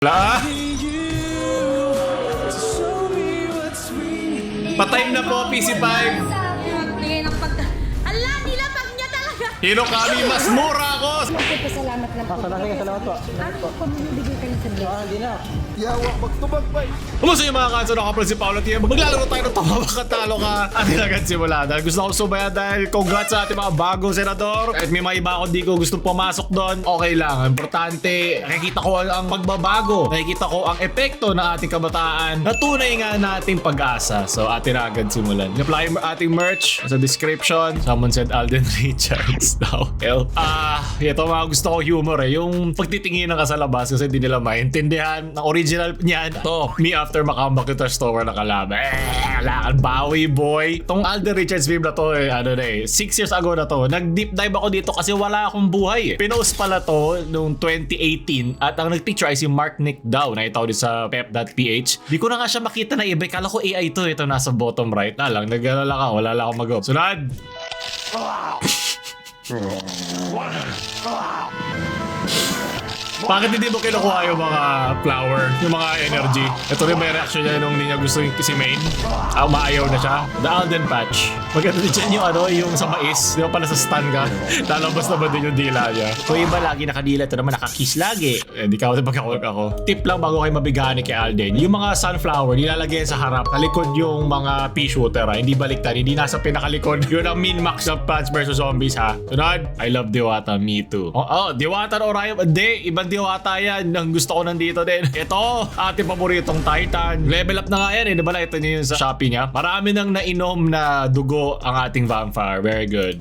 Wala. Patay na po, PC5. Ala, nilapag niya talaga. Hino kami, mas mura ako. Salamat lang po. Salamat po. Ako po, bibigay kayo sa bless. Hindi na. Yawak magtubag ba? Kumusta yung mga kanso ng kapal si Paolo Tia? Maglalaro tayo ng tawa katalo ka. Atin agad simula. Dahil gusto ko sumaya dahil congrats sa ating mga bagong senador. Kahit may mga iba ako di ko gustong pumasok doon, okay lang. Importante, nakikita ko ang pagbabago. Nakikita ko ang epekto ng ating kabataan na tunay nga nating pag-asa. So atin agad simulan. I-apply ating merch sa description. Someone said Alden Richards daw. Ito mga gusto ko humor eh. Yung pagtitinginan ka sa labas kasi hindi nila maintindihan. Ang original niyan, to, me after makambak yung trash tower na kalaban. Lakad, bawi boy. Tong Alden Richards meme na to 6 years ago na to. Nag-deep dive ako dito kasi wala akong buhay eh. Pinost pala to noong 2018 at ang nagpicture ay si Mark Nick daw. Nakita ko din sa pep.ph. Di ko na nga siya makita na iba. Kala ko AI to. Ito nasa bottom right. Lang, nag-alala ka. Wala lang akong mag-up. Sunod! Bakit hindi mo kinukuha yung mga flower, yung mga energy? Ito rin may reaction niya nung hindi niya gusto yung si Main. Umaayaw na siya. The Alden Patch. Maganda din dyan yung sa mais. Di ba pala sa stun ka? Lalabas na ba din yung dila niya? Kung iba lagi nakadila, ito naman nakakiss lagi. Hindi ka ako pagkakulog ako. Tip lang bago kayo mabigani kay Alden. Yung mga sunflower, nilalagay sa harap. Talikod yung mga pea shooter ha. Hindi baliktad. Hindi nasa pinakalikod. Yun ang min-max ng Plants vs. Zombies ha. Sunod, I love Diwata. Me too. Diwata na Orion. Hindi, ibang Diwata yan. Ang gusto ko nandito din. Ito, ating paboritong Titan. Level up na nga yan eh. Diba ito niya yung sa Shopee niya. Marami nang nainom na dugo ang ating vampire. Very good.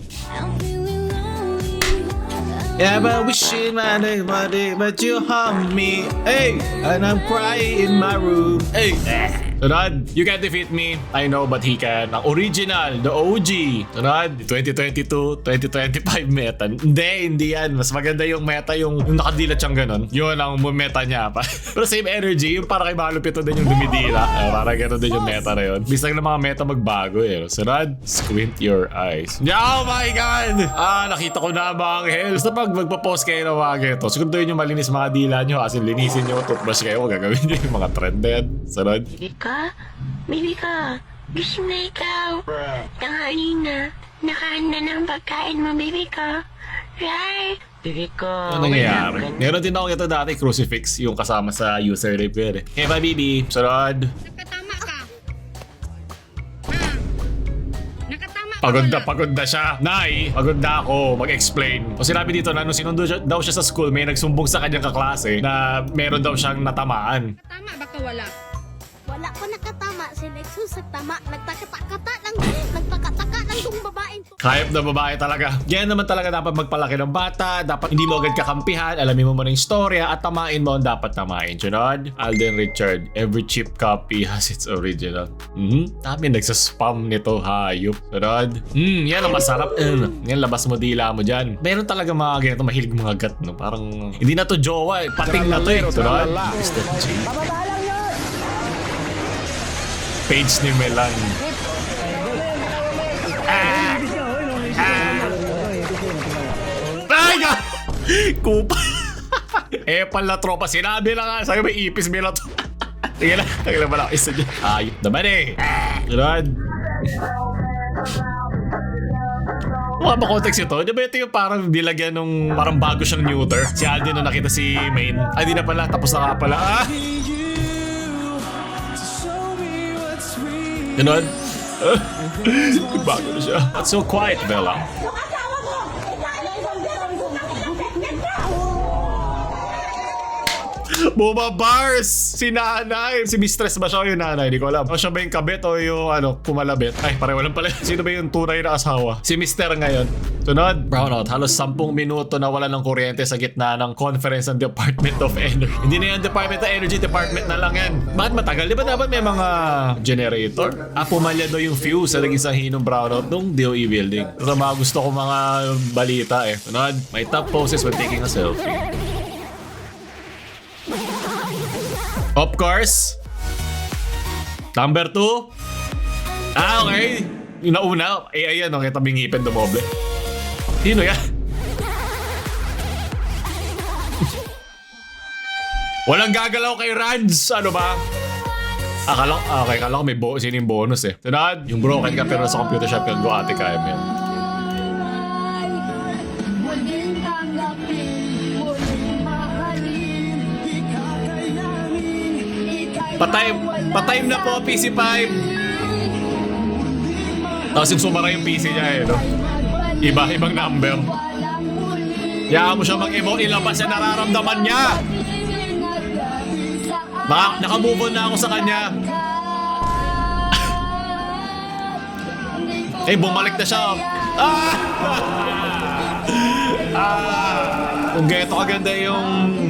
Yeah, but wishing my body, but you harm me. Hey, and I'm crying in my room. Hey. Sunod, you can't defeat me. I know, but he can. Ang original, the OG. Sunod, 2022, 2025 meta. Hindi yan. Mas maganda yung meta, yung nakadilat siyang ganun. Yun ang meta niya pa. Pero same energy, yung para kay Malupito din yung dumidila. Para gano'n din yung meta na yun. Bis lang ng mga meta magbago eh. Sunod, squint your eyes. Oh my God! Nakita ko na mga hell. Basta pag magpa-post kayo ng mga ganito, siguraduhin nyo malinis mga dila nyo. Kasi linisin nyo, toothbrush kayo, gagawin nyo yung mga trend na yan. Sunod. Baby ka, gising na ikaw. Tanghali na, nakahanda ng pagkain mo, baby ka. Right? Baby ko. Ano nangyayari? Meron din ako ito dati, crucifix, yung kasama sa username ko eh. Hey, bye, baby. Sunod. Nakatama ka. Nakatama ka. Pagod na siya. Nay, pagod na ako mag-explain. O sinabi dito na nung sinundo daw siya sa school, may nagsumbong sa kanyang kaklase na meron daw siyang natamaan. Tama ba ka wala? Wala ko nakatama. Si Lexus sa tama. Nagtakata ng tong babaeng to. Hype na babae talaga. Yan naman talaga dapat magpalaki ng bata. Dapat hindi mo agad kakampihan. Alamin mo muna yung storya at tamain mo ang dapat tamain. Sunod, Alden Richard. Every cheap copy has its original. Dami nagsaspam nito. Hayop. Sunod. Yan ang masarap. Yan, labas mo dila mo dyan. Meron talaga mga ganito mahilig mga gat. No? Parang hindi na to jowa. Pating na to eh. Sunod, Mr. G. Page ni Melan. Ay ka! Kupa. Pala tropa. Sinabi na nga. Sabi may ipis nila to. Tingnan lang. Tingnan lang isa dyan. Ayop naman eh. Sunod. Mga ba-context ito? Di ba ito yung parang bilagyan nung parang bago siyang neuter? Si Alden na nakita si Main. Ay di na pala. Tapos na nga pala. Ganon. Bago na siya. That's so quiet, Bella. Bumabars! Si nanay! Si mistress ba siya o yung nanay? Hindi ko alam. O siya ba yung kabit o yung pumalabit? Ay, pareho lang pala. Sino ba yung tunay na asawa? Si mister ngayon. Sunod, brownout. Halos 10 minuto na wala ng kuryente sa gitna ng conference ng Department of Energy. Hindi na yan Department of Energy, Department na lang yan. Bakit matagal? Di ba dapat may mga generator? Pumalya daw yung fuse sa naging sahinong brownout nung DOE building. Ito mga gusto ko mga balita eh. Sunod, my top poses when taking a selfie. Of course. Number 2. Okay. Yung nauna, ayan, kita may ngipin dumoble. Sino yan? Walang gagalaw kay Ranz. Ano ba? Kala ko may sino yung bonus eh. Sunod, yung broken ka pero sa computer shop ka. Go ate, kaya mo yan. Patime na po, PC5. Tapos yung sumara yung PC niya eh, no? Ibang number. Hayaan mo siya mag-emote, ilabas siya nararamdaman niya. Nakamove on na ako sa kanya. Bumalik na siya. Kung ganito kaganda yung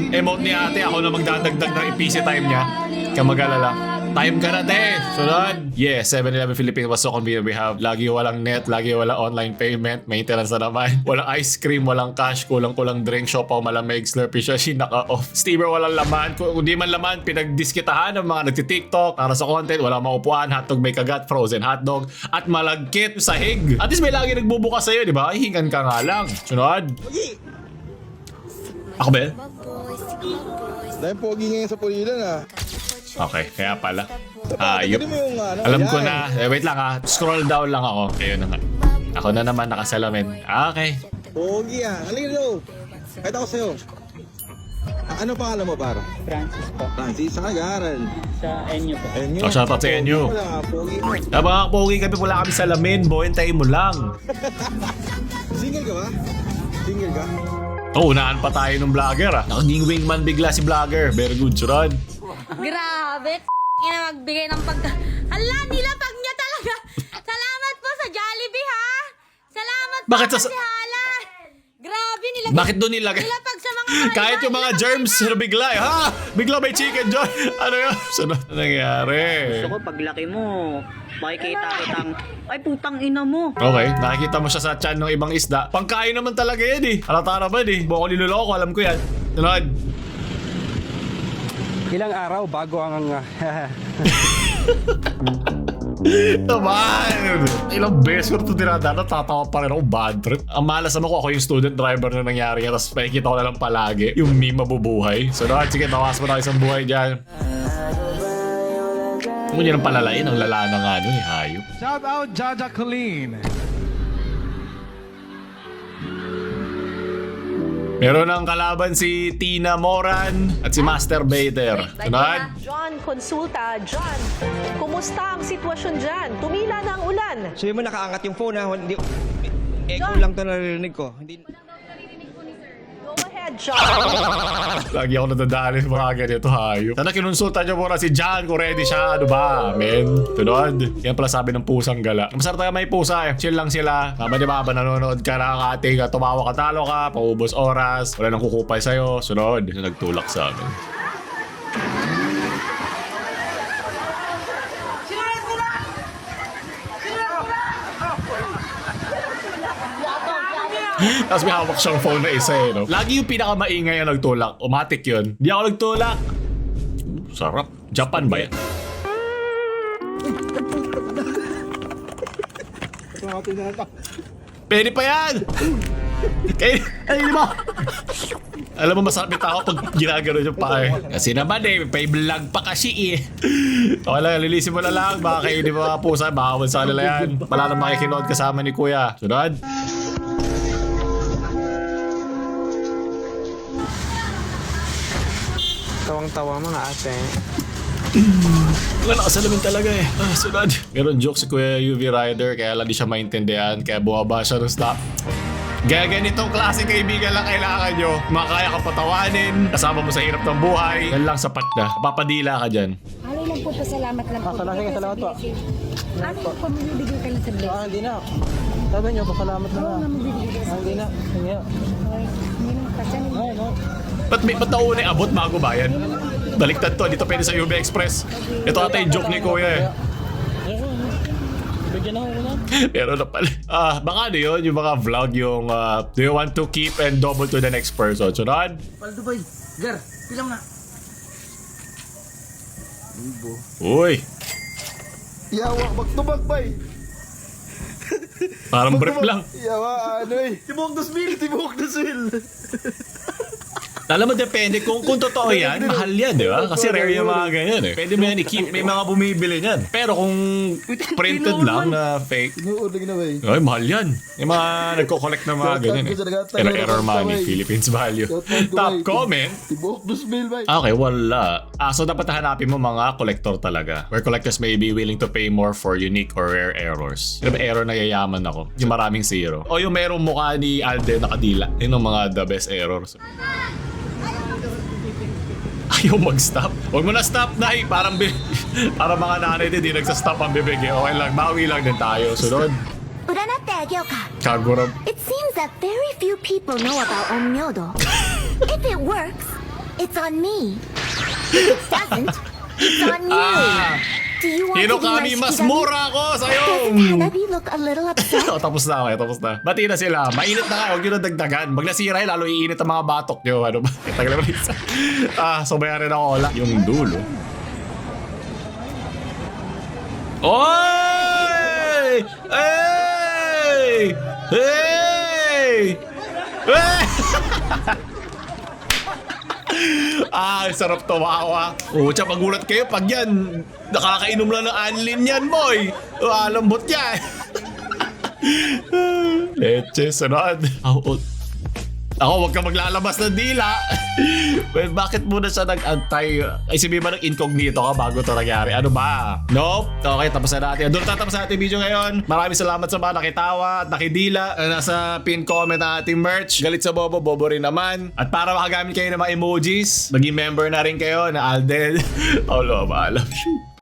emote ni ate, ako na magdadagdag ng PC time niya. Kaya mag-alala. Time ka na, te! Sunod! Yeah, 7-Eleven Philippines was so convenient. We have lagi walang net, lagi walang online payment, maintenance na naman. Walang ice cream, walang cash, kulang-kulang drink, siopaw, malamig, Slurpee, Shashi, naka-off. Steamer, walang laman. Kung di man laman, pinagdiskitahan ng mga nagtitiktok para sa content, walang maupuan, hotdog may kagat, frozen hotdog, at malagkit sahig. At least may lagi nagbubukas sa'yo, di ba? Hingan ka nga lang. Sunod! Ako ba? Dahil pogi ngayon sa pulilan ah. Okay, kaya pala. Ayop. Alam ko na. Wait lang ha. Scroll down lang ako. Ayun na nga. Ako na naman nakasalamin. Okay. Pogi ah. Halika daw. Kahit ako sa'yo. Ano pangalan mo para? Francis po. Francis, saan nag-aaral? Sa NU po. Enyo. Oh, shoutout sa inyo. Wala nga, pogi mo. Mga pogi kami, wala kami salamin. Hintayin mo lang. Single ka ba? Single ka? Unahan pa tayo ng vlogger ah. Naging wingman bigla si vlogger. Very good, Surad. Grabe, ina magbigay ng Hala, nilapag niya talaga. Salamat po sa Jollibee, ha? Salamat po Bakit sa Hala. Grabe, nilapag. Bakit doon nilagay? Nilapag sa mga Kahit yung mga germs, bigla eh. Ha? Bigla may chicken joy. Ano yun? Ano nangyari? Gusto ko paglaki mo, makikita kitang, ay putang ina mo. Okay, nakikita mo siya sa tiyan ng ibang isda. Pangkain naman talaga yan eh. Halata naman eh. Boko niloloko, alam ko yan. Sunod. Ilang araw bago ang Naman! Ilang beses ko ito tinadaan, natatawa pa rin ako, bad trip. Ang malas naman ko, ako yung student driver na nangyari yan, tapos makikita ko na lang palagi yung meme mabubuhay. So sige, tawas mo na isang buhay dyan. Kung yun ang palalain, ang lala na nga nun, hayop. Shout out Jaja Colleen. Meron ng kalaban si Tina Moran at si Master Bader. Sunod? John Consulta. John, kumusta ang sitwasyon dyan? Tumila na ang ulan. So yun mo nakaangat yung phone ha. Hindi, echo lang to naririnig ko. Hindi. Go ahead, John. Lagi ako nadadali sa mga ganito, hayop. Sana kinonsulta niyo muna si John kung ready siya. Ano ba, men? Tunod. Yan pala sabi ng pusang gala. Masarap tayo may pusa eh. Chill lang sila. Di ba, nanonood ka na ating tumawa ka, talo ka, paubos oras, wala nang kukupay sa'yo. Sunod. Nagtulak sa amin. Tapos may hawak siyang phone na isa eh, no? Lagi yung pinakamaingay ang nagtulak. Umatik yun. Hindi ako nagtulak. Sarap. Japan ba yan? Pwede pa yan! Ay, di ba? Alam mo, masarap yung tao pag ginagano yung paa eh. Kasi naman eh, may vlog pa kasi eh. Okay lang, lilisin mo na lang. Baka kayo di ba pusa, baka sa kanila yan. Wala nang makikinood kasama ni Kuya. Sunod. Tawang-tawa mga ate. Wala nakasalamin talaga eh. Sunod. Meron joke si Kuya UV Rider kaya lang di siya maintindihan kaya bumaba siya ng stop. Gaya ganitong klaseng kaibigan lang kailangan nyo. Makakaya ka patawanin, kasama mo sa hirap ng buhay. Yan lang sapat na. Papadila ka dyan. Ano lang po, pasalamat lang po. Salamat po. Ano po, mamibigay ka lang sa blessing? Hindi na. Sabi niyo, pasalamat na Oo, lang. mamibigay ka sa Hindi na. Hindi na. Hindi naman kasi. Ay, no. Ba't nauna yung abot bago bayan? Baliktad to, dito pwede sa UV Express. Ito ata yung joke ni Kuya eh. Bigyan ako ko lang. Pero na pala. Baka ano yun, yung mga vlog, yung do you want to keep and double to the next person? Sunod? Paldo boy, Gar, pilang na. Uy, Yawa, magtubag bay. parang brief lang. Yawa, ano eh. Tibok na swil. Alam mo, depende. Kung totoo yan, mahal yan, di ba? Kasi rare yung mga ganyan eh. Pwede mo yan i-keep. May mga bumibili yan. Pero kung printed lang na fake, ay, mahal yan. Yung mga nagko-collect ng mga ganyan eh. Error money, Philippines value. Top comment. Okay, wala. So dapat hanapin mo mga collector talaga. Where collectors may be willing to pay more for unique or rare errors. Yung error na yayaman ako. Yung maraming zero. O yung merong mukha ni Alden nakadila. Yun ang mga the best errors. Ayaw mag-stop. Huwag mo na stop, Nay. Parang mga nanay din, di nagsa-stop ang bibig. Okay lang, bawi lang din tayo. Sunod. Kagurab. It seems that very few people know about Onmyodo. If it works, it's on me. If it doesn't, it's on you. Do you want Hino to be kami, my mas Shigami? mura ako sa'yo. Doesn't Hanabi look a little upset? Tapos na, okay, tapos na. Bati na sila. Mainit na nga, huwag nyo na dagdagan. Pag nasira, lalo iinit ang mga batok nyo. Ano ba? Tagal naman isa. Sabayan rin ako wala. Yung dulo. Oy! Hey! Hey! Hey! Sarap tumawa. Tsaka pagulat kayo pag yan. Nakakainom lang ng anlin yan, boy. Lambot yan. Leche, sunod. Ako, huwag ka maglalabas ng dila. Well, bakit muna siya nag-antay? Ay, sabihin ba ng incognito ka bago ito nangyari? Ano ba? Nope. Okay, tapos na natin. Doon tatapos natin yung video ngayon. Maraming salamat sa mga nakitawa at nakidila. Nasa pin comment na ating merch. Galit sa Bobo, Bobo rin naman. At para makagamit kayo ng mga emojis, maging member na rin kayo na Alden. Paulo, maalam.